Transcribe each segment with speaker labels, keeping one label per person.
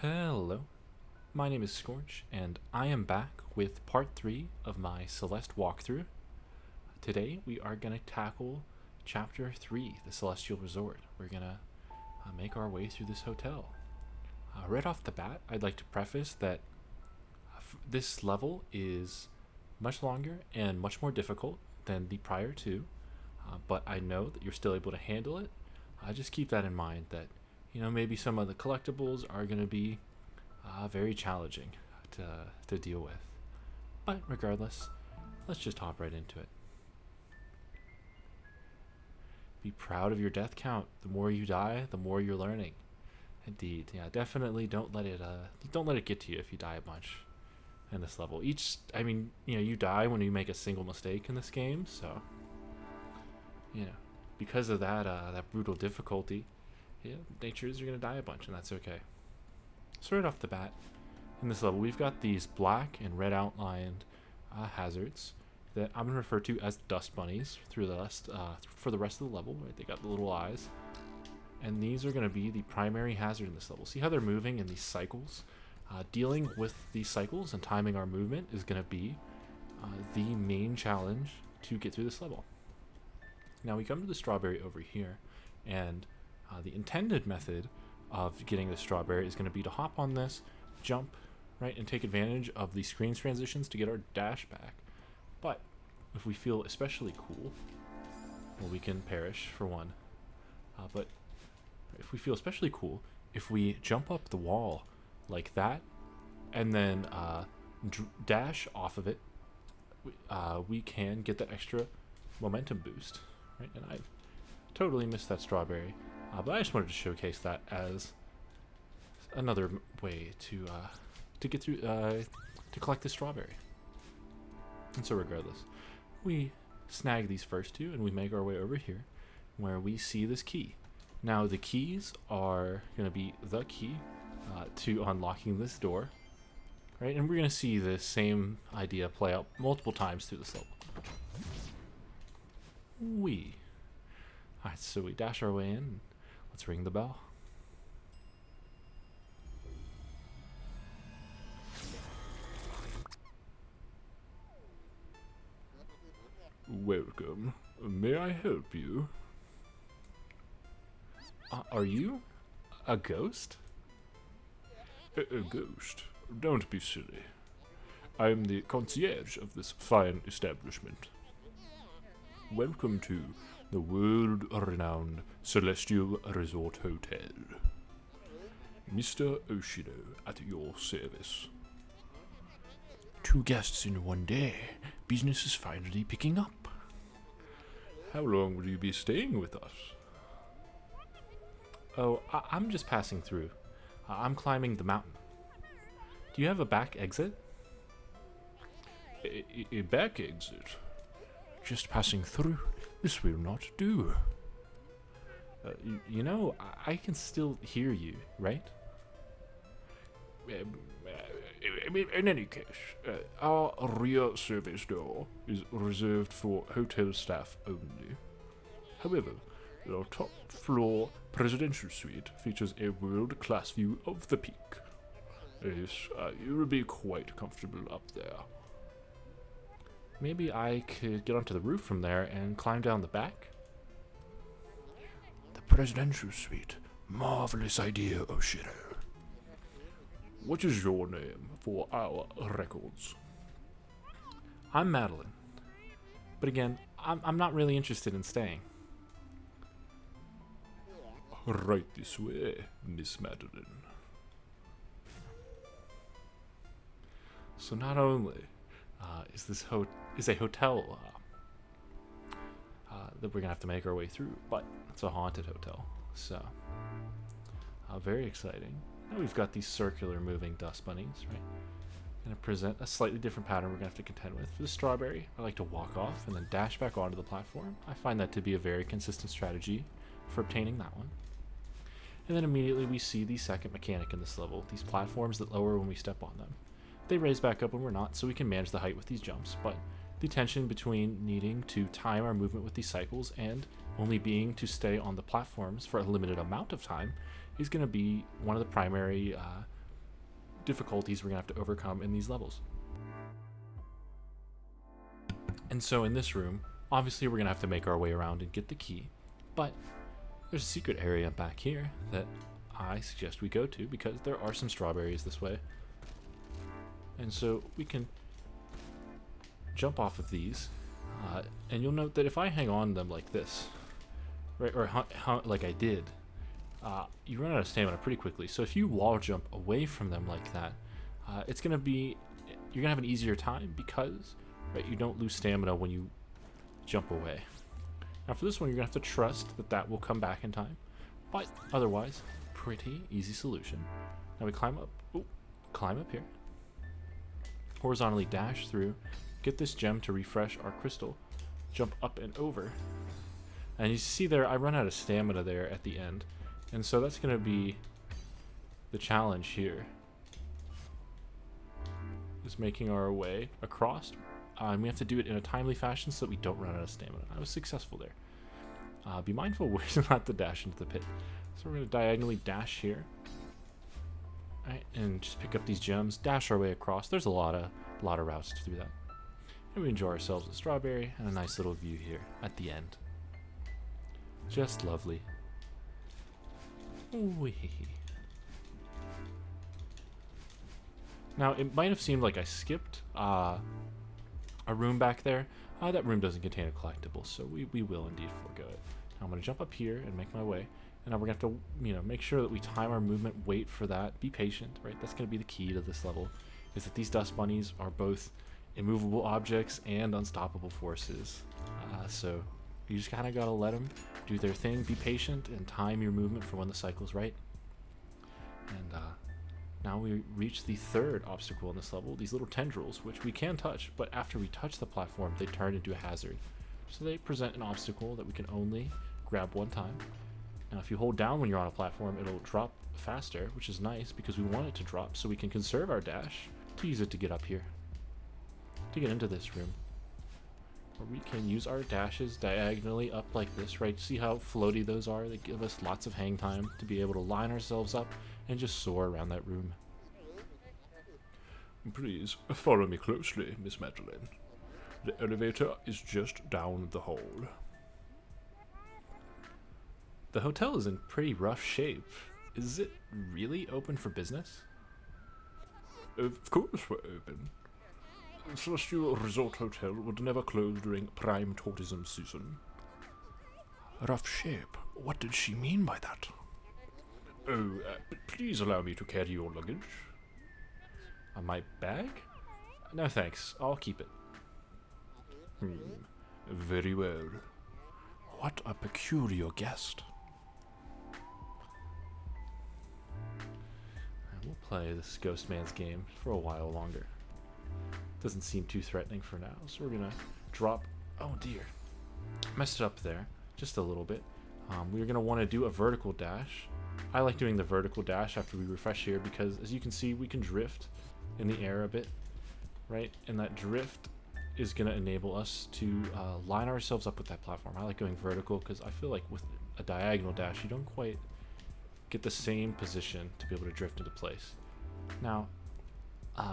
Speaker 1: Hello, my name is Scorch, and I am back with part 3 of my Celeste walkthrough. Today we are going to tackle Chapter 3, the Celestial Resort. We're going to make our way through this hotel. Right off the bat, I'd like to preface that this level is much longer and much more difficult than the prior two, but I know that you're still able to handle it. Just keep that in mind that maybe some of the collectibles are going to be very challenging to deal with. But regardless, let's just hop right into it. Be proud of your death count. The more you die, the more you're learning. Indeed, yeah, definitely don't let it get to you if you die a bunch in this level. You die when you make a single mistake in this game, so because of that brutal difficulty, nature is you're gonna die a bunch, and that's okay. So right off the bat, in this level, we've got these black and red outlined hazards that I'm gonna refer to as dust bunnies through the rest for the rest of the level. Right, they got the little eyes, and these are gonna be the primary hazard in this level. See how they're moving in these cycles? Dealing with these cycles and timing our movement is gonna be the main challenge to get through this level. Now we come to the strawberry over here, and the intended method of getting the strawberry is going to be to hop on this, jump, right, and take advantage of the screen transitions to get our dash back. But if we feel especially cool, well, we can perish for one. But if we feel especially cool, if we jump up the wall like that, and then dash off of it, we can get that extra momentum boost, right? And I totally missed that strawberry. But I just wanted to showcase that as another way to get through to collect the strawberry. And so regardless, we snag these first two and we make our way over here where we see this key. Now the keys are going to be the key to unlocking this door, right? And we're going to see the same idea play out multiple times through this level. Alright, so we dash our way in. Let's ring the bell. Welcome. May I help you? Are you a ghost? A ghost? Don't be silly. I am the concierge of this fine establishment. Welcome to the world-renowned Celestial Resort Hotel. Mr. Oshino at your service. 2 guests in one day. Business is finally picking up. How long will you be staying with us? Oh, I'm just passing through. I'm climbing the mountain. Do you have a back exit? A back exit? Just passing through. This will not do. I can still hear you, right? In any case, our rear service door is reserved for hotel staff only. However, our top floor presidential suite features a world-class view of the peak. Yes, you will be quite comfortable up there. Maybe I could get onto the roof from there and climb down the back? The presidential suite. Marvelous idea, Oshiro. What is your name for our records? I'm Madeline. But again, I'm not really interested in staying. Right this way, Miss Madeline. So not only is a hotel that we're gonna have to make our way through, but it's a haunted hotel, so very exciting. Now we've got these circular moving dust bunnies, right? Gonna present a slightly different pattern we're gonna have to contend with. For the strawberry, I like to walk off and then dash back onto the platform. I find that to be a very consistent strategy for obtaining that one. And then immediately we see the second mechanic in this level, these platforms that lower when we step on them. They raise back up when we're not, so we can manage the height with these jumps, but the tension between needing to time our movement with these cycles and only being to stay on the platforms for a limited amount of time is going to be one of the primary difficulties we're going to have to overcome in these levels. And so in this room, obviously we're going to have to make our way around and get the key, but there's a secret area back here that I suggest we go to because there are some strawberries this way. And so we can jump off of these, and you'll note that if I hang on to them like this, right, or like I did, you run out of stamina pretty quickly. So if you wall jump away from them like that, it's gonna be, you're gonna have an easier time because, right, you don't lose stamina when you jump away. Now for this one, you're gonna have to trust that that will come back in time, but otherwise, pretty easy solution. Now we climb up. Ooh, climb up here. Horizontally dash through, get this gem to refresh our crystal, jump up and over, and you see there I run out of stamina there at the end, and so that's going to be the challenge here, is making our way across, and we have to do it in a timely fashion so that we don't run out of stamina. I was successful there. Be mindful where not to dash into the pit. So we're going to diagonally dash here. Right, and just pick up these gems, dash our way across. There's a lot of routes to do that. And we enjoy ourselves a strawberry and a nice little view here at the end. Just lovely. Wee. Now, it might have seemed like I skipped a room back there. That room doesn't contain a collectible, so we will indeed forego it. Now I'm going to jump up here and make my way. And now we're going to have to, you know, make sure that we time our movement, wait for that, be patient, right? That's going to be the key to this level, is that these dust bunnies are both immovable objects and unstoppable forces. So you just kind of got to let them do their thing, be patient, and time your movement for when the cycle's right. And now we reach the third obstacle in this level, these little tendrils, which we can touch, but after we touch the platform, they turn into a hazard. So they present an obstacle that we can only grab one time. Now if you hold down when you're on a platform, it'll drop faster, which is nice because we want it to drop so we can conserve our dash to use it to get up here, to get into this room. Or we can use our dashes diagonally up like this, right? See how floaty those are? They give us lots of hang time to be able to line ourselves up and just soar around that room. Please follow me closely, Miss Madeline. The elevator is just down the hall. The hotel is in pretty rough shape. Is it really open for business? Of course we're open. Celestial Resort Hotel would never close during prime tourism season. Rough shape? What did she mean by that? Oh, please allow me to carry your luggage. My bag? No thanks, I'll keep it. Very well. What a peculiar guest. We'll play this Ghost Man's game for a while longer. Doesn't seem too threatening for now, so we're gonna drop. Oh dear, messed it up there just a little bit. We're gonna want to do a vertical dash. I like doing the vertical dash after we refresh here because, as you can see, we can drift in the air a bit, right? And that drift is gonna enable us to line ourselves up with that platform. I like going vertical because I feel like with a diagonal dash, you don't quite get the same position to be able to drift into place. Now,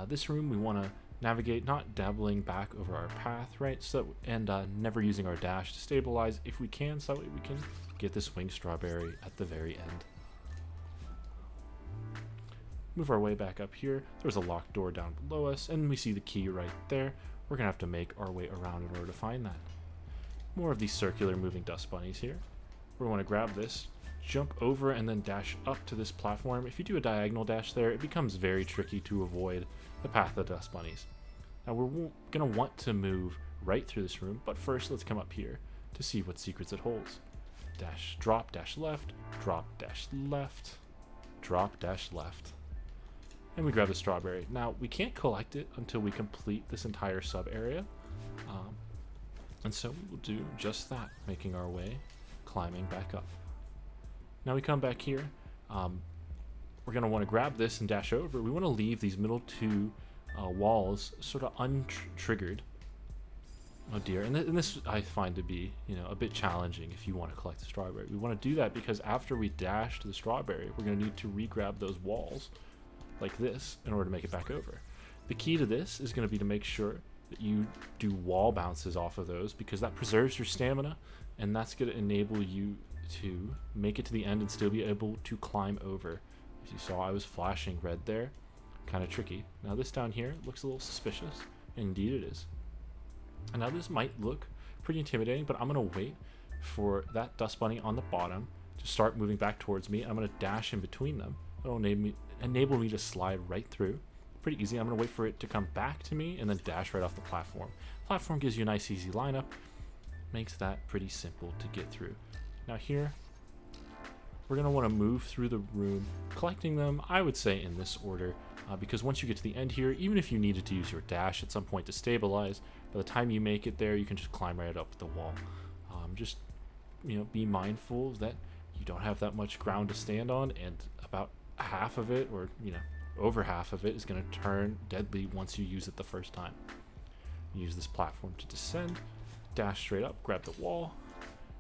Speaker 1: this room we want to navigate, not dabbling back over our path, right? So and never using our dash to stabilize if we can, so that way we can get this winged strawberry at the very end. Move our way back up here. There's a locked door down below us, and we see the key right there. We're gonna have to make our way around in order to find that. More of these circular moving dust bunnies here. We want to grab this, jump over, and then dash up to this platform. If you do a diagonal dash there, it becomes very tricky to avoid the path of the dust bunnies. Now we're gonna want to move right through this room, but first let's come up here to see what secrets it holds. Dash, drop, dash left, drop, dash left, drop, dash left. And we grab the strawberry. Now we can't collect it until we complete this entire sub area. And so we will do just that, making our way, climbing back up. Now we come back here. We're going to want to grab this and dash over. We want to leave these middle two walls sort of untriggered. Oh dear. And this I find to be, a bit challenging if you want to collect the strawberry. We want to do that because after we dash to the strawberry, we're going to need to re-grab those walls like this in order to make it back over. The key to this is going to be to make sure that you do wall bounces off of those, because that preserves your stamina, and that's going to enable you to make it to the end and still be able to climb over. As you saw, I was flashing red there. Kind of tricky. Now this down here looks a little suspicious. Indeed it is. And now this might look pretty intimidating, but I'm going to wait for that dust bunny on the bottom to start moving back towards me. I'm going to dash in between them. It'll enable me to slide right through. Pretty easy. I'm going to wait for it to come back to me and then dash right off the platform. Platform gives you a nice easy lineup. Makes that pretty simple to get through. Now here, we're going to want to move through the room, collecting them, I would say, in this order, because once you get to the end here, even if you needed to use your dash at some point to stabilize, by the time you make it there, you can just climb right up the wall. Just, be mindful that you don't have that much ground to stand on, and about half of it, or, over half of it, is going to turn deadly once you use it the first time. Use this platform to descend, dash straight up, grab the wall,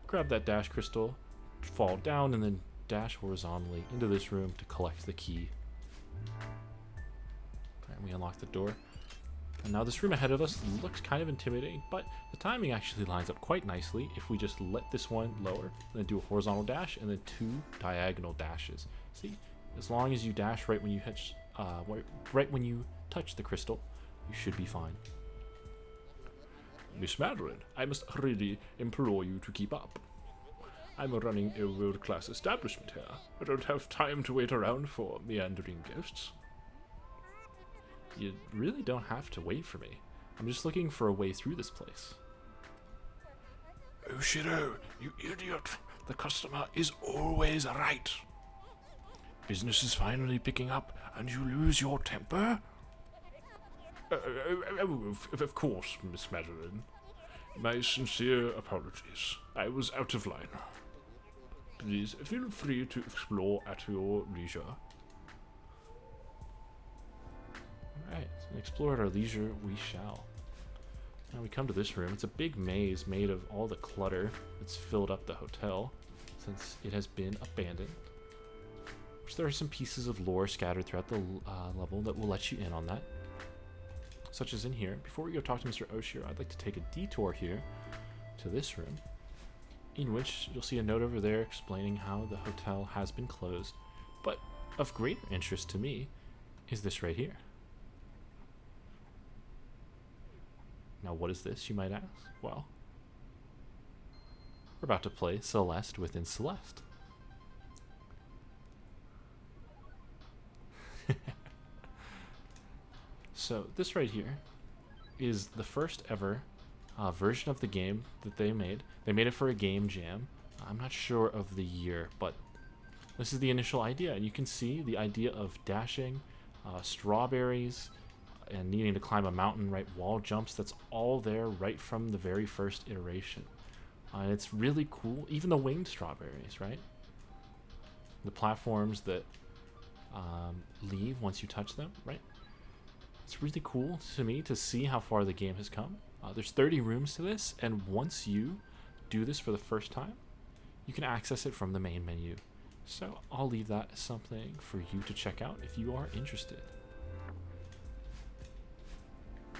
Speaker 1: grab that dash crystal, fall down, and then dash horizontally into this room to collect the key. And we unlock the door. And now this room ahead of us looks kind of intimidating, but the timing actually lines up quite nicely if we just let this one lower, then do a horizontal dash, and then 2 diagonal dashes. See, as long as you dash right when you touch the crystal, you should be fine. Miss Madeline, I must really implore you to keep up. I'm running a world-class establishment here. I don't have time to wait around for meandering guests. You really don't have to wait for me. I'm just looking for a way through this place.
Speaker 2: Oh, Shiro, you idiot. The customer is always right. Business is finally picking up, and you lose your temper? Of course, Miss Madeline. My sincere apologies. I was out of line. Please feel free to explore at your leisure.
Speaker 1: Alright, so explore at our leisure we shall. Now we come to this room. It's a big maze made of all the clutter that's filled up the hotel since it has been abandoned. Which there are some pieces of lore scattered throughout the level that will let you in on that. Such as in here. Before we go talk to Mr. Oshiro, I'd like to take a detour here to this room, in which you'll see a note over there explaining how the hotel has been closed. But of greater interest to me is this right here. Now what is this, you might ask? Well, we're about to play Celeste within Celeste. So this right here is the first ever version of the game that they made. They made it for a game jam. I'm not sure of the year, but this is the initial idea. And you can see the idea of dashing, strawberries, and needing to climb a mountain, right? Wall jumps, that's all there right from the very first iteration. And it's really cool. Even the winged strawberries, right? The platforms that leave once you touch them, right? It's really cool to me to see how far the game has come. There's 30 rooms to this, and once you do this for the first time, you can access it from the main menu. So I'll leave that as something for you to check out if you are interested.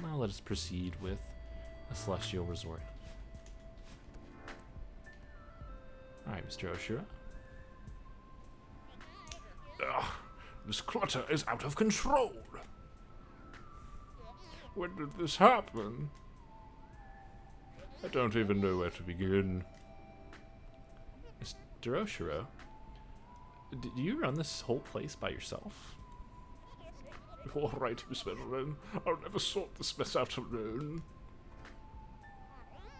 Speaker 1: Now let us proceed with the Celestial Resort. Alright, Mr. Oshiro.
Speaker 2: Ugh, this clutter is out of control. When did this happen? I don't even know where to begin.
Speaker 1: Mr. Oshiro, did you run this whole place by yourself?
Speaker 2: You're right, Miss Madeline. I'll never sort this mess out alone.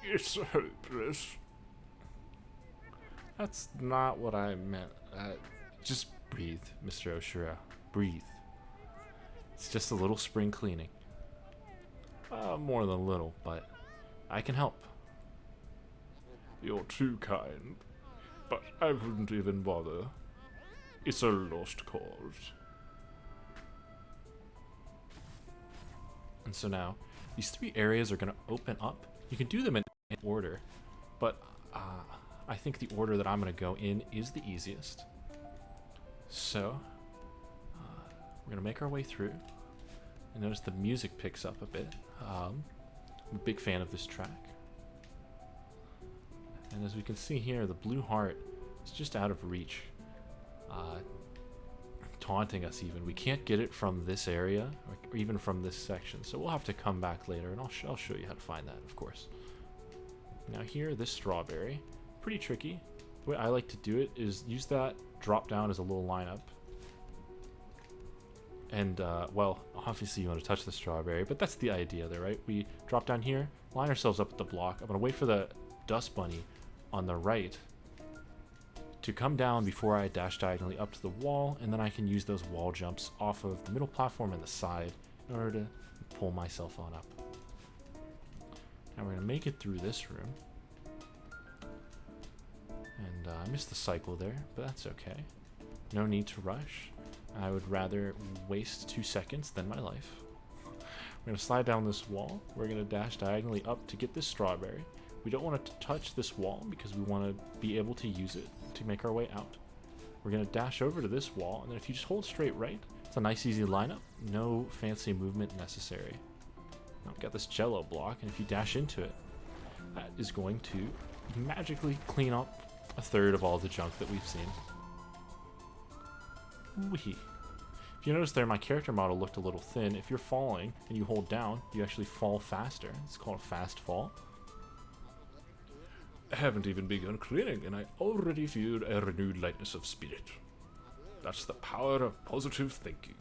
Speaker 2: It's hopeless.
Speaker 1: That's not what I meant. Just breathe, Mr. Oshiro. Breathe. It's just a little spring cleaning. More than a little, but I can help.
Speaker 2: You're too kind, but I wouldn't even bother. It's a lost cause.
Speaker 1: And so now, these 3 areas are going to open up. You can do them in order, but I think the order that I'm going to go in is the easiest. So, We're gonna make our way through. And notice the music picks up a bit. I'm a big fan of this track. And as we can see here, the blue heart is just out of reach. Taunting us even. We can't get it from this area, or even from this section. So we'll have to come back later, and I'll show you how to find that, of course. Now here, this strawberry, pretty tricky. The way I like to do it is use that drop down as a little lineup. And, well, obviously you want to touch the strawberry, but that's the idea there, right? We drop down here, line ourselves up at the block. I'm going to wait for the dust bunny on the right to come down before I dash diagonally up to the wall, and then I can use those wall jumps off of the middle platform and the side in order to pull myself on up. Now we're going to make it through this room. And I missed the cycle there, but that's okay. No need to rush. I would rather waste 2 seconds than my life. We're going to slide down this wall. We're going to dash diagonally up to get this strawberry. We don't want to touch this wall because we want to be able to use it to make our way out. We're going to dash over to this wall, and then if you just hold straight right, it's a nice easy lineup. No fancy movement necessary. Now we've got this jello block, and if you dash into it, that is going to magically clean up a third of all the junk that we've seen. Wee. If you notice there, my character model looked a little thin. If you're falling and you hold down, you actually fall faster. It's called a fast fall.
Speaker 2: I haven't even begun cleaning, and I already feel a renewed lightness of spirit. That's the power of positive thinking.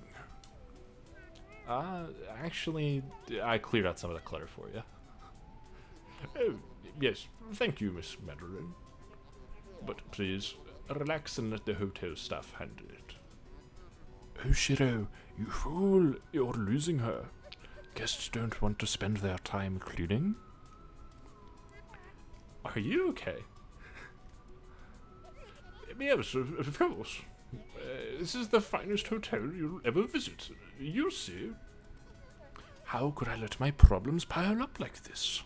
Speaker 1: Actually, I cleared out some of the clutter for you.
Speaker 2: Oh, yes, thank you, Miss Madeline. But please, relax and let the hotel staff handle it. Oh, Shiro, you fool, you're losing her. Guests don't want to spend their time cleaning. Are you okay? Yes, of course. This is the finest hotel you'll ever visit. You'll see. How could I let my problems pile up like this?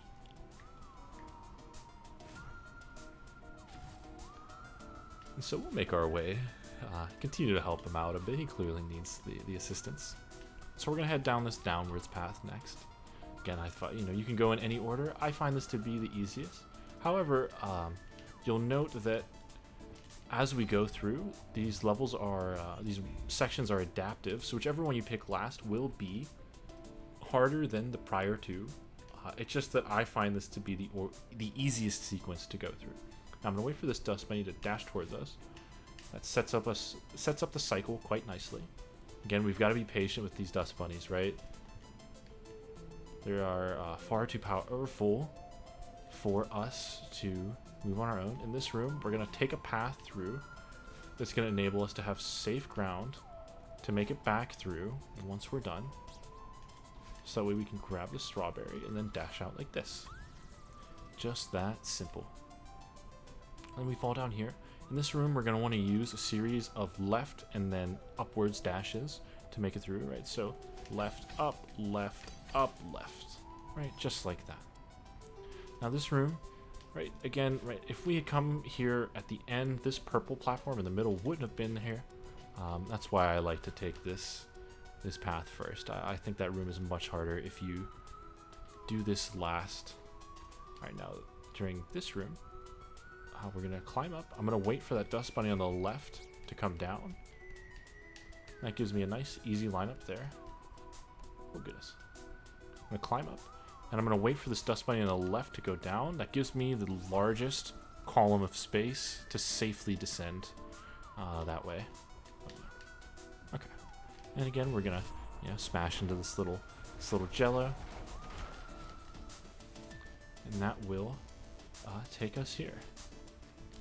Speaker 1: And so we'll make our way, continue to help him out a bit. He clearly needs the assistance. So we're going to head down this downwards path next. Again, I thought, you can go in any order. I find this to be the easiest. However, you'll note that as we go through, these levels are, these sections are adaptive, so whichever one you pick last will be harder than the prior two. It's just that I find this to be the easiest sequence to go through. Now I'm gonna wait for this dust bunny to dash towards us. That sets up the cycle quite nicely. Again, we've got to be patient with these dust bunnies, right? They are far too powerful for us to move on our own. In this room, we're going to take a path through that's going to enable us to have safe ground to make it back through once we're done. So that way we can grab the strawberry and then dash out like this. Just that simple. Then we fall down here. In this room, we're going to want to use a series of left and then upwards dashes to make it through, right? So left, up, left, up, left, right? Just like that. Now this room, right, again, right, if we had come here at the end, this purple platform in the middle wouldn't have been here. That's why I like to take this path first. I think that room is much harder if you do this last. All right, now during this room, we're going to climb up. I'm going to wait for that dust bunny on the left to come down. That gives me a nice, easy lineup there. Oh, goodness. I'm going to climb up. And I'm going to wait for this dust bunny on the left to go down. That gives me the largest column of space to safely descend that way. Okay. And again, we're going to smash into this little jello. And that will take us here.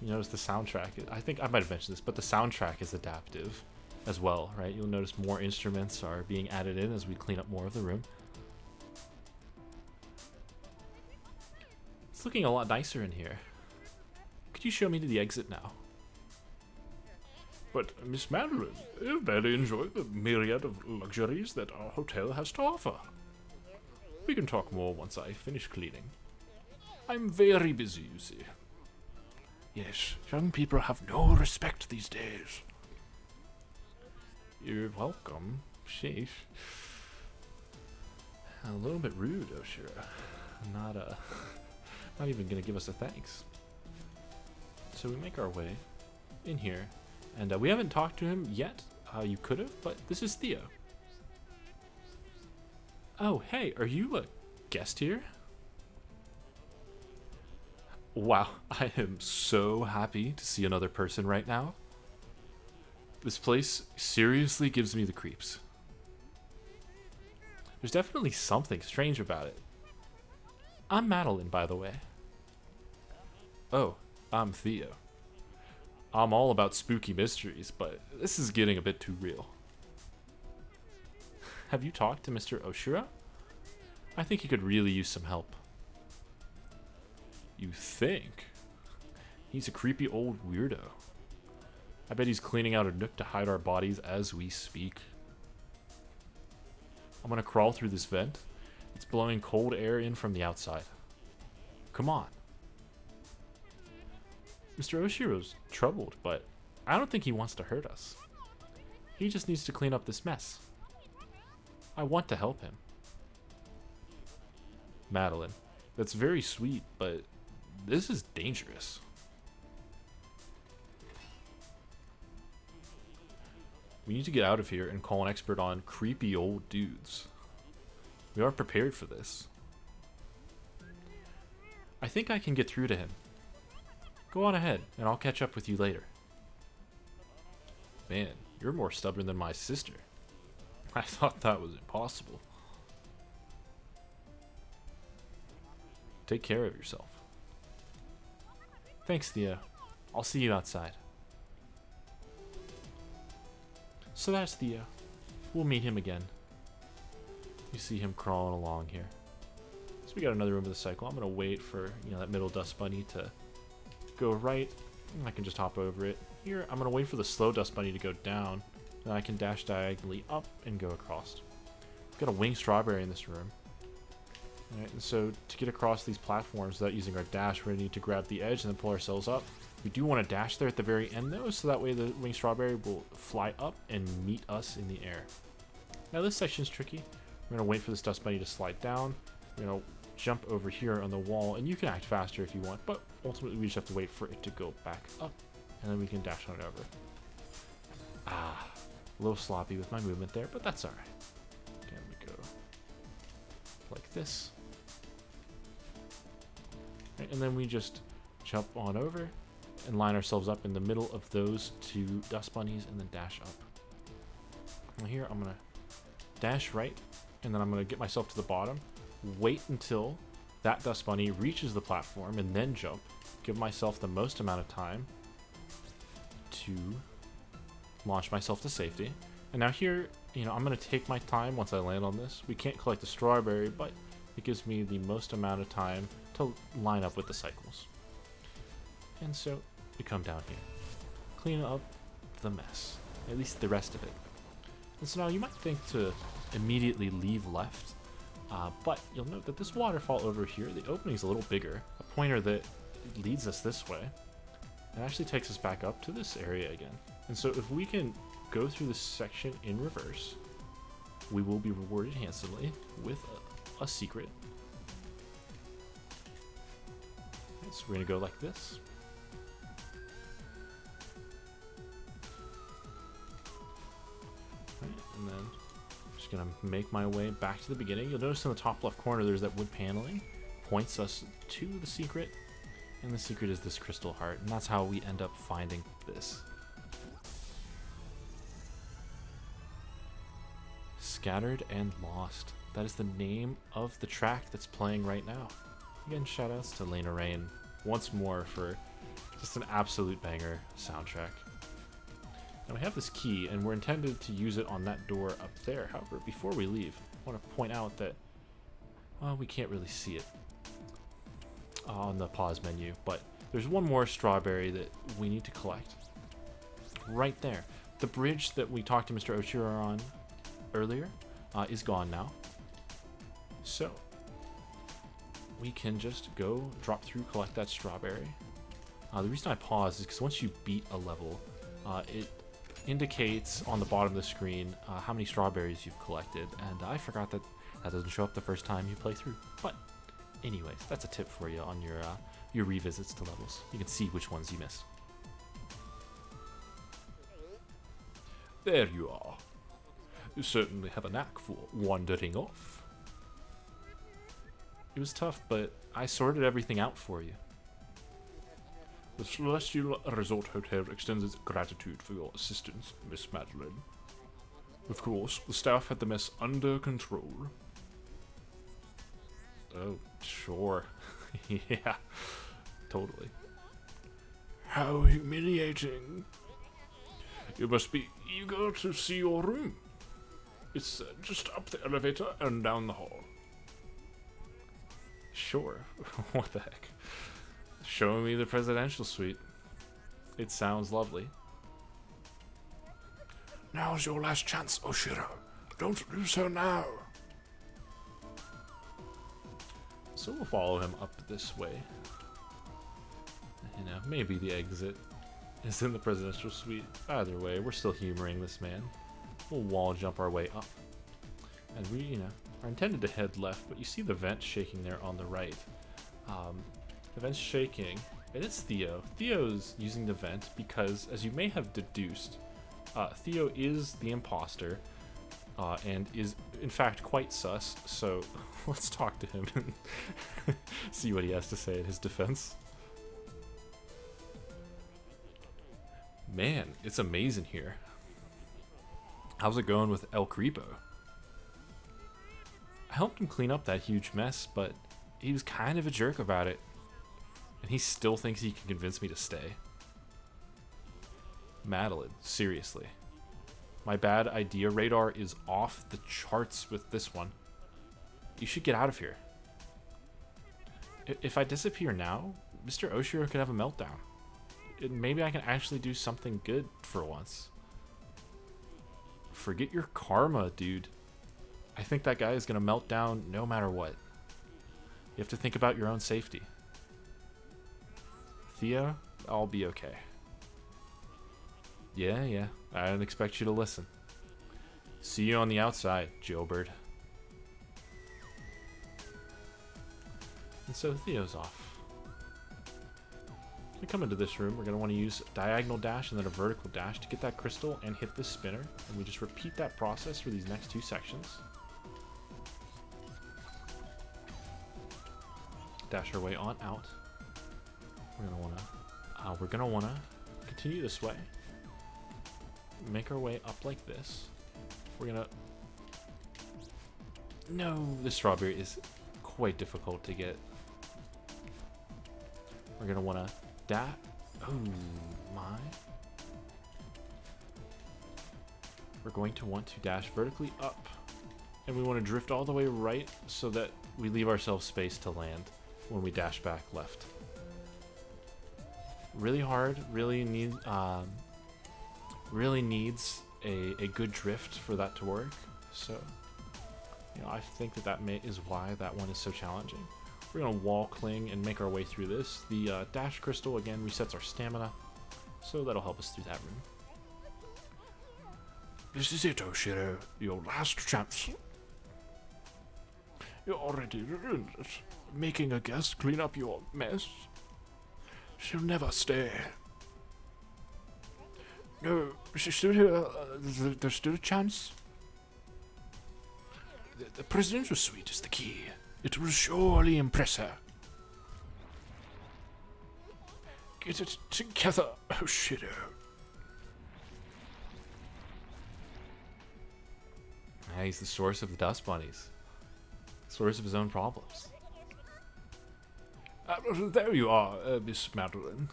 Speaker 1: You notice the soundtrack. I think I might have mentioned this, but the soundtrack is adaptive as well, right? You'll notice more instruments are being added in as we clean up more of the room. It's looking a lot nicer in here. Could you show me to the exit now?
Speaker 2: But, Miss Madeline, I barely enjoy the myriad of luxuries that our hotel has to offer. We can talk more once I finish cleaning. I'm very busy, you see. Yes, young people have no respect these days. You're welcome.
Speaker 1: sheesh. A little bit rude, Oshira. Not even gonna give us a thanks. So we make our way in here, and we haven't talked to him yet. You could have, but this is Theo. Oh, hey, are you a guest here? Wow, I am so happy to see another person right now. This place seriously gives me the creeps. There's definitely something strange about it. I'm Madeline, by the way. Oh, I'm Theo. I'm all about spooky mysteries, but this is getting a bit too real. Have you talked to Mr. Oshira? I think he could really use some help. You think? He's a creepy old weirdo. I bet he's cleaning out a nook to hide our bodies as we speak. I'm gonna crawl through this vent. It's blowing cold air in from the outside. Come on. Mr. Oshiro's troubled, but I don't think he wants to hurt us. He just needs to clean up this mess. I want to help him. Madeline, that's very sweet, but this is dangerous. We need to get out of here and call an expert on creepy old dudes. We are prepared for this. I think I can get through to him. Go on ahead, and I'll catch up with you later. Man, you're more stubborn than my sister. I thought that was impossible. Take care of yourself. Thanks, Theo. I'll see you outside. So that's Theo. We'll meet him again. You see him crawling along here. So we got another room of the cycle. I'm gonna wait for that middle dust bunny to go right. I can just hop over it. Here, I'm gonna wait for the slow dust bunny to go down. Then I can dash diagonally up and go across. We've got a winged strawberry in this room. Alright, and so to get across these platforms without using our dash, we're gonna need to grab the edge and then pull ourselves up. We do want to dash there at the very end though, so that way the winged strawberry will fly up and meet us in the air. Now this section's tricky. We're gonna wait for this dust bunny to slide down. We're gonna jump over here on the wall, and you can act faster if you want, but ultimately we just have to wait for it to go back up, and then we can dash on it over. Ah, a little sloppy with my movement there, but that's alright. Again, we go like this. Right, and then we just jump on over and line ourselves up in the middle of those two dust bunnies and then dash up. Now here I'm gonna dash right, and then I'm gonna get myself to the bottom, wait until that dust bunny reaches the platform and then jump. Give myself the most amount of time to launch myself to safety. And now here, I'm gonna take my time once I land on this. We can't collect the strawberry, but it gives me the most amount of time to line up with the cycles. And so we come down here, clean up the mess, at least the rest of it. And so now you might think to immediately leave left, but you'll note that this waterfall over here, the opening's a little bigger, a pointer that leads us this way, and actually takes us back up to this area again. And so if we can go through this section in reverse, we will be rewarded handsomely with a secret. Okay, so we're gonna go like this. And then I'm just gonna make my way back to the beginning. You'll notice in the top left corner there's that wood paneling, points us to the secret, and the secret is this crystal heart, and that's how we end up finding this. Scattered and Lost. That is the name of the track that's playing right now. Again, shoutouts to Lena Rain once more for just an absolute banger soundtrack. Now we have this key, and we're intended to use it on that door up there. However, before we leave, I want to point out that, well, we can't really see it on the pause menu, but there's one more strawberry that we need to collect. Right there. The bridge that we talked to Mr. Oshira on earlier is gone now. So we can just go drop through, collect that strawberry. The reason I pause is because once you beat a level, it indicates on the bottom of the screen how many strawberries you've collected, and I forgot that that doesn't show up the first time you play through. But anyways, that's a tip for you on your revisits to levels. You can see which ones you missed.
Speaker 2: There you are. You certainly have a knack for wandering off.
Speaker 1: It was tough, but I sorted everything out for you.
Speaker 2: The Celestial Resort Hotel extends its gratitude for your assistance, Miss Madeline. Of course, the staff had the mess under control.
Speaker 1: Oh, sure. Yeah, totally.
Speaker 2: How humiliating. You must be eager to see your room. It's just up the elevator and down the hall.
Speaker 1: Sure. What the heck? Show me the presidential suite. It sounds lovely.
Speaker 2: Now's your last chance, Oshiro. Don't lose her now.
Speaker 1: So we'll follow him up this way. You know, maybe the exit is in the presidential suite. Either way, we're still humoring this man. We'll wall jump our way up. And we, you know, are intended to head left, but you see the vent shaking there on the right. The vent's shaking, and it's Theo. Theo's using the vent because, as you may have deduced, Theo is the imposter, and is in fact quite sus, so let's talk to him and see what he has to say in his defense. Man, it's amazing here. How's it going with El Creepo? I helped him clean up that huge mess, but he was kind of a jerk about it. And he still thinks he can convince me to stay. Madeline, seriously. My bad idea radar is off the charts with this one. You should get out of here. If I disappear now, Mr. Oshiro could have a meltdown. Maybe I can actually do something good for once. Forget your karma, dude. I think that guy is going to melt down no matter what. You have to think about your own safety. Theo, I'll be okay. Yeah, I didn't expect you to listen. See you on the outside, jailbird. And so Theo's off. We come into this room, we're going to want to use a diagonal dash and then a vertical dash to get that crystal and hit this spinner. And we just repeat that process for these next two sections. Dash our way on out. We're gonna wanna continue this way. Make our way up like this. We're gonna. No, the strawberry is quite difficult to get. We're gonna wanna dash. Oh my. We're going to want to dash vertically up, and we want to drift all the way right so that we leave ourselves space to land when we dash back left. Really hard, really needs a good drift for that to work. So, you know, I think that is why that one is so challenging. We're gonna wall cling and make our way through this. The dash crystal again resets our stamina, so that'll help us through that room.
Speaker 2: This is it, Oshiro. Your last chance. You already ruined it. Making a guest clean up your mess. She'll never stay. No, she's still here. There's still a chance. The presidential suite is the key. It will surely impress her. Get it together, Oshiro.
Speaker 1: He's the source of the dust bunnies. Source of his own problems.
Speaker 2: There you are, Miss Madeline.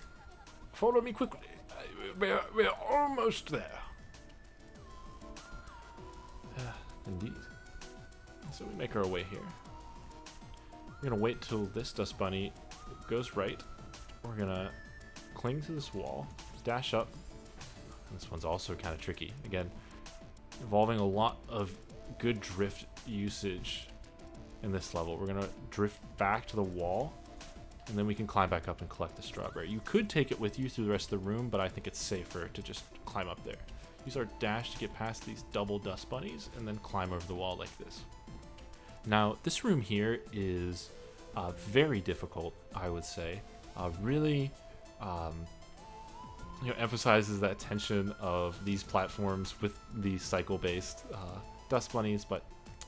Speaker 2: Follow me quickly. We're almost there.
Speaker 1: Indeed. So we make our way here. We're gonna wait till this dust bunny goes right. We're gonna cling to this wall, dash up. This one's also kind of tricky. Again, involving a lot of good drift usage in this level. We're gonna drift back to the wall, and then we can climb back up and collect the strawberry. You could take it with you through the rest of the room, but I think it's safer to just climb up there. use our dash to get past these double dust bunnies, and then climb over the wall like this. Now, this room here is very difficult, I would say. Really emphasizes that tension of these platforms with the cycle-based dust bunnies. But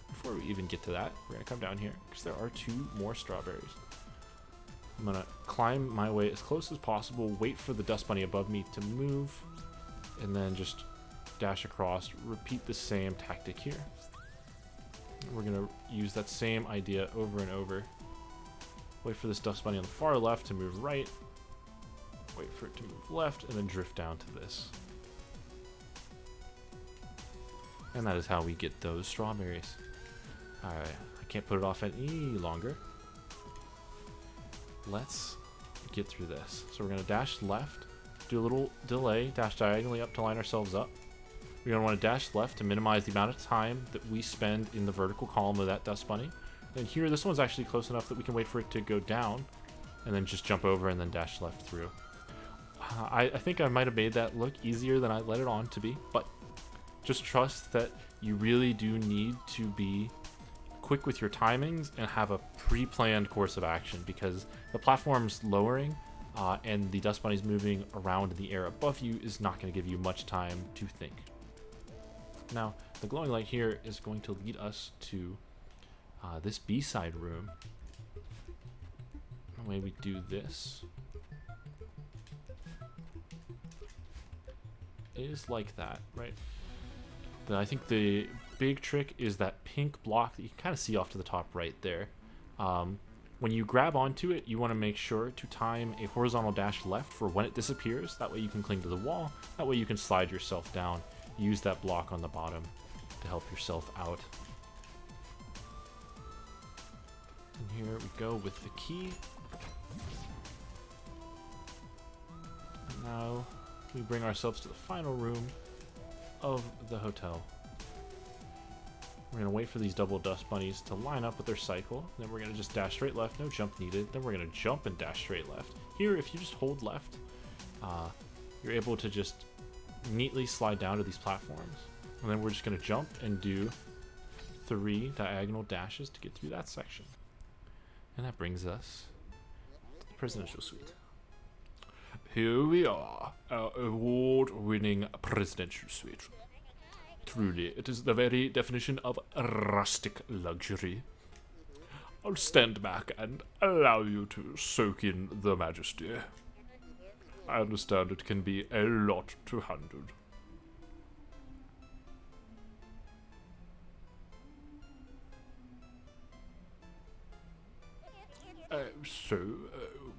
Speaker 1: before we even get to that, we're going to come down here because there are 2 more strawberries. I'm going to climb my way as close as possible, wait for the dust bunny above me to move, and then just dash across. Repeat the same tactic here. We're going to use that same idea over and over. Wait for this dust bunny on the far left to move right. Wait for it to move left, and then drift down to this. And that is how we get those strawberries. Alright, I can't put it off any longer. Let's get through this. So we're going to dash left, do a little delay, dash diagonally up to line ourselves up. We're going to want to dash left to minimize the amount of time that we spend in the vertical column of that dust bunny. And here, this one's actually close enough that we can wait for it to go down, and then just jump over and then dash left through. I think I might have made that look easier than I let it on to be, but just trust that you really do need to be quick with your timings and have a pre-planned course of action, because the platform's lowering and the dust bunnies moving around in the air above you is not going to give you much time to think. Now, the glowing light here is going to lead us to this B-side room. The way we do this is like that, right? I think the big trick is that pink block that you can kind of see off to the top right there. When you grab onto it, you want to make sure to time a horizontal dash left for when it disappears. That way you can cling to the wall. That way you can slide yourself down. Use that block on the bottom to help yourself out. And here we go with the key. And now we bring ourselves to the final room of the hotel. We're going to wait for these double dust bunnies to line up with their cycle. Then we're going to just dash straight left, no jump needed. Then we're going to jump and dash straight left. Here, if you just hold left, you're able to just neatly slide down to these platforms. And then we're just going to jump and do 3 diagonal dashes to get through that section. And that brings us to the presidential suite. Here we are, our award-winning presidential suite. Truly, it is the very definition of rustic luxury. I'll stand back and allow you to soak in the majesty. I understand it can be a lot to handle. So,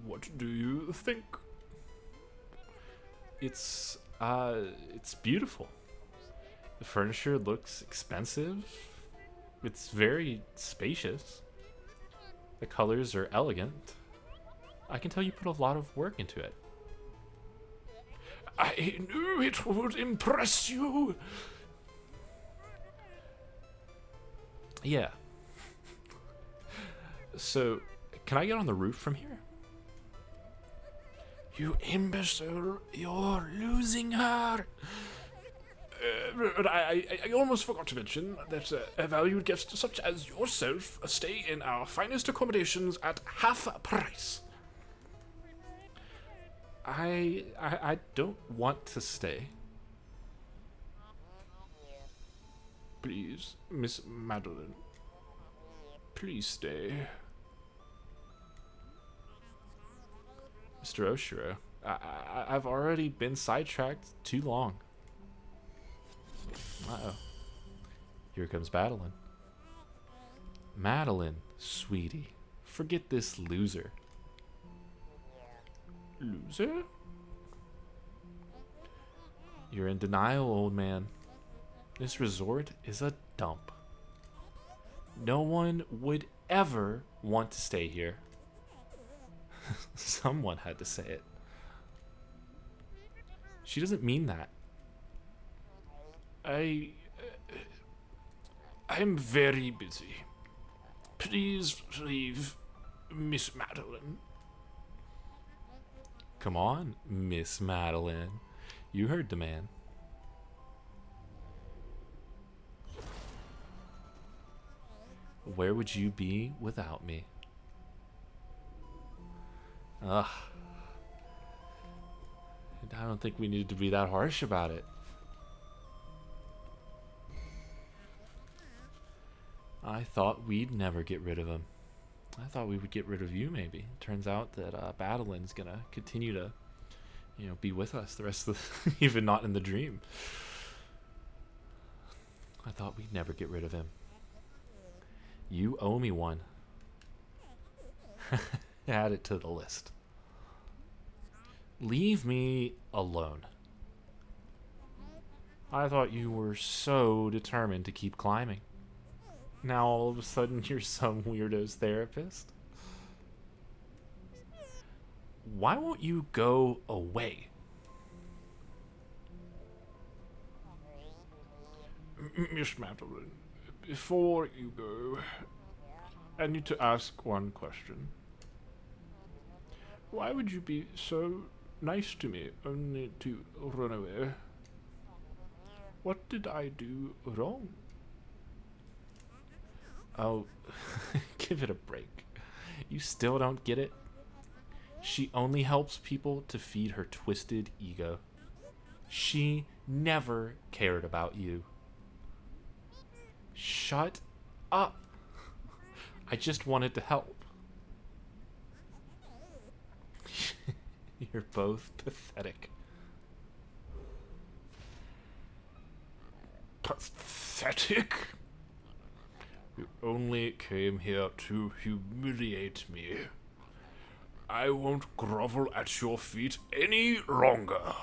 Speaker 1: what do you think? It's beautiful. The furniture looks expensive. It's very spacious. The colors are elegant. I can tell you put a lot of work into it. I knew it would impress you. Yeah. So, can I get on the roof from here? You imbecile, you're losing her. I almost forgot to mention that a valued guest such as yourself stay in our finest accommodations at half price. I don't want to stay. Please, Miss Madeline. Please stay. Mr. Oshiro, I've already been sidetracked too long. Uh-oh. Here comes Madeline. Madeline, sweetie, forget this loser. Loser? You're in denial, old man. This resort is a dump. No one would ever want to stay here. Someone had to say it. She doesn't mean that. I'm very busy. Please leave, Miss Madeline. Come on, Miss Madeline. You heard the man. Where would you be without me? Ugh. I don't think we needed to be that harsh about it. I thought we'd never get rid of him. I thought we would get rid of you, maybe. Turns out that Battlin's gonna continue to, be with us the rest of the... even not in the dream. I thought we'd never get rid of him. You owe me one. Add it to the list. Leave me alone. I thought you were so determined to keep climbing. Now all of a sudden you're some weirdo's therapist? Why won't you go away?
Speaker 2: Miss Madeline, before you go, I need to ask one question. Why would you be so nice to me only to run away? What did I do wrong?
Speaker 1: Oh, give it a break. You still don't get it? She only helps people to feed her twisted ego. She never cared about you. Shut up. I just wanted to help. You're both pathetic.
Speaker 2: Pathetic? You only came here to humiliate me. I won't grovel at your feet any longer.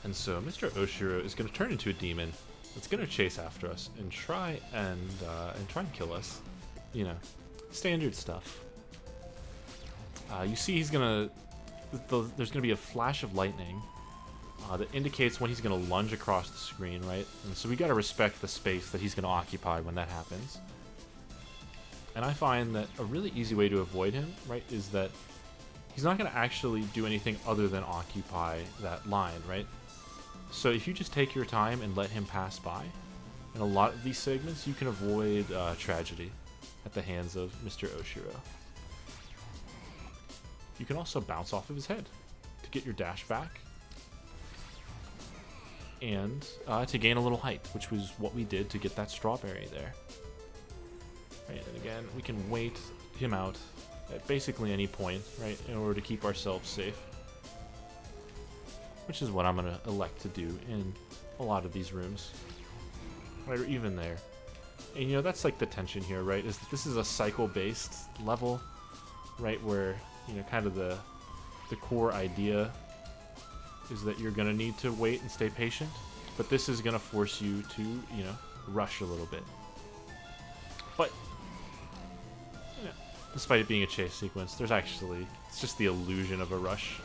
Speaker 1: And so Mr. Oshiro is going to turn into a demon. It's going to chase after us and try and kill us. Standard stuff. You see, he's gonna. There's gonna be a flash of lightning that indicates when he's gonna lunge across the screen, right? And so we gotta respect the space that he's gonna occupy when that happens. And I find that a really easy way to avoid him, right, is that he's not gonna actually do anything other than occupy that line, right? So if you just take your time and let him pass by, in a lot of these segments, you can avoid tragedy at the hands of Mr. Oshiro. You can also bounce off of his head to get your dash back and to gain a little height, which was what we did to get that strawberry there. Right, and again, we can wait him out at basically any point, right, in order to keep ourselves safe. Which is what I'm going to elect to do in a lot of these rooms. Right, or even there. And that's like the tension here, right, is that this is a cycle-based level, right, where kind of the core idea is that you're going to need to wait and stay patient, but this is going to force you to, rush a little bit. But, despite it being a chase sequence, it's just the illusion of a rush.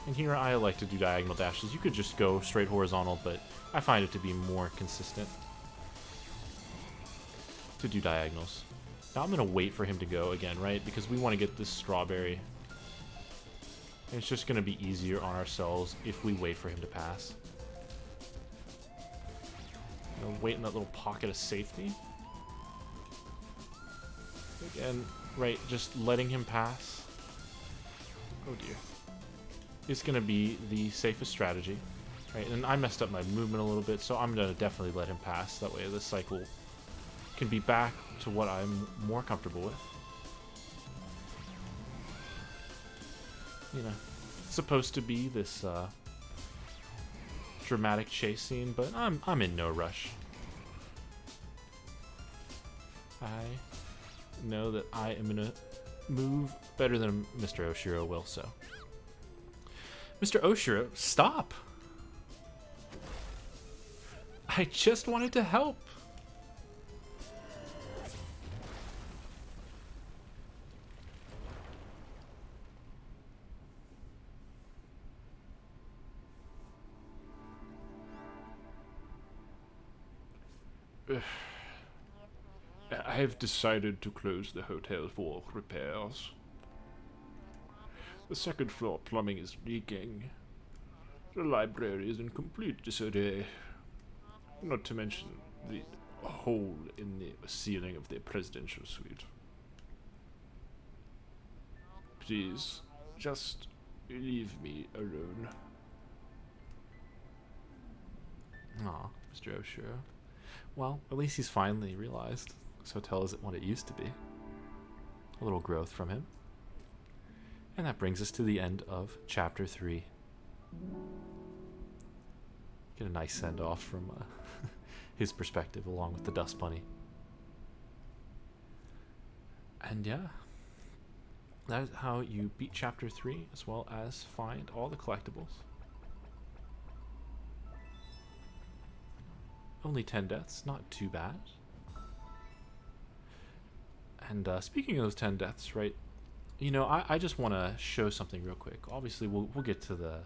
Speaker 1: And here I like to do diagonal dashes. You could just go straight horizontal, but I find it to be more consistent to do diagonals. Now I'm going to wait for him to go again, right? Because we want to get this strawberry. And it's just going to be easier on ourselves if we wait for him to pass. Wait in that little pocket of safety. Again, right, just letting him pass. Oh dear. It's going to be the safest strategy. Right, and I messed up my movement a little bit, so I'm going to definitely let him pass. That way this cycle can be back to what I'm more comfortable with. It's supposed to be this dramatic chase scene, but I'm in no rush. I know that I am gonna move better than Mr. Oshiro will, so. Mr. Oshiro, stop! I just wanted to help.
Speaker 2: I have decided to close the hotel for repairs. The second floor plumbing is leaking. The library is in complete disarray. Not to mention the hole in the ceiling of the presidential suite. Please, just leave me alone.
Speaker 1: Aw, Mr. Oshiro. Well, at least he's finally realized this hotel isn't what it used to be. A little growth from him. And that brings us to the end of Chapter 3. Get a nice send-off from his perspective along with the Dust Bunny. And yeah, that is how you beat Chapter 3 as well as find all the collectibles. Only 10 deaths, not too bad. And speaking of those 10 deaths, right, you know, I just want to show something real quick. Obviously, we'll get to the,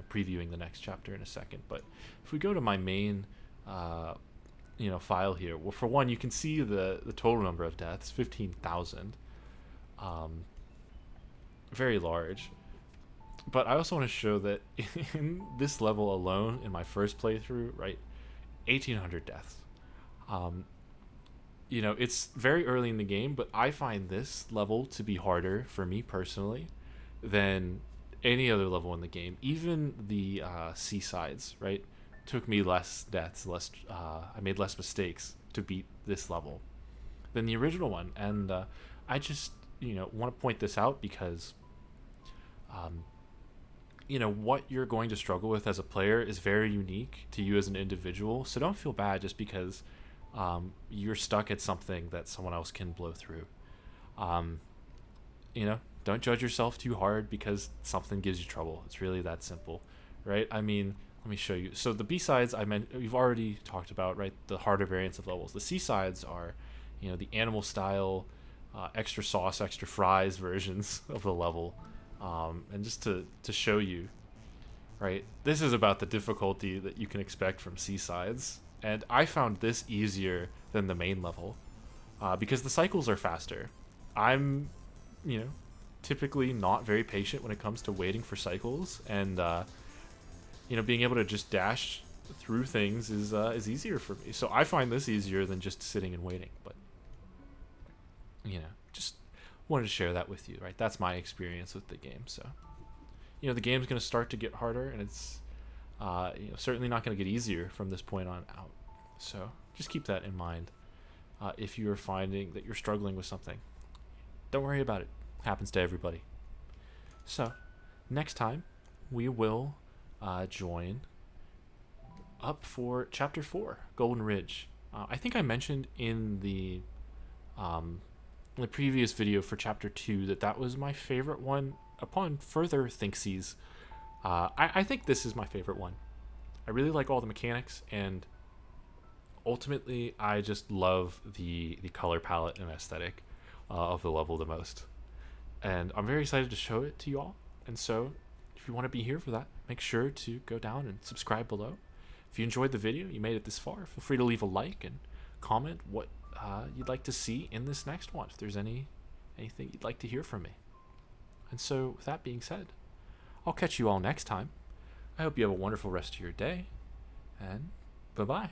Speaker 1: previewing the next chapter in a second. But if we go to my main, file here, well, for one, you can see the total number of deaths, 15,000. Very large. But I also want to show that in this level alone, in my first playthrough, right, 1,800 deaths. It's very early in the game, but I find this level to be harder for me personally than any other level in the game. Even the seasides, right, took me less deaths, I made less mistakes to beat this level than the original one. And I just, want to point this out because, what you're going to struggle with as a player is very unique to you as an individual. So don't feel bad just because you're stuck at something that someone else can blow through. Don't judge yourself too hard because something gives you trouble. It's really that simple, right? I mean, let me show you. So the B-sides you've already talked about, right? The harder variants of levels. The C-sides are, the animal style, extra sauce, extra fries versions of the level. And just to show you, right? This is about the difficulty that you can expect from C-sides. And I found this easier than the main level because the cycles are faster. I'm, typically not very patient when it comes to waiting for cycles. And, being able to just dash through things is easier for me. So I find this easier than just sitting and waiting. But, just wanted to share that with you, right? That's my experience with the game. So, the game's going to start to get harder, and it's certainly not going to get easier from this point on out. So just keep that in mind. If you're finding that you're struggling with something, don't worry about it. Happens to everybody. So next time we will join up for Chapter 4, Golden Ridge. I think I mentioned in the previous video for Chapter 2 that was my favorite one. Upon further thinksies, I think this is my favorite one. I really like all the mechanics, and ultimately I just love the color palette and aesthetic of the level the most. And I'm very excited to show it to you all. And so if you want to be here for that, make sure to go down and subscribe below. If you enjoyed the video, you made it this far, feel free to leave a like and comment what you'd like to see in this next one, if there's anything you'd like to hear from me. And so with that being said, I'll catch you all next time. I hope you have a wonderful rest of your day, and bye-bye.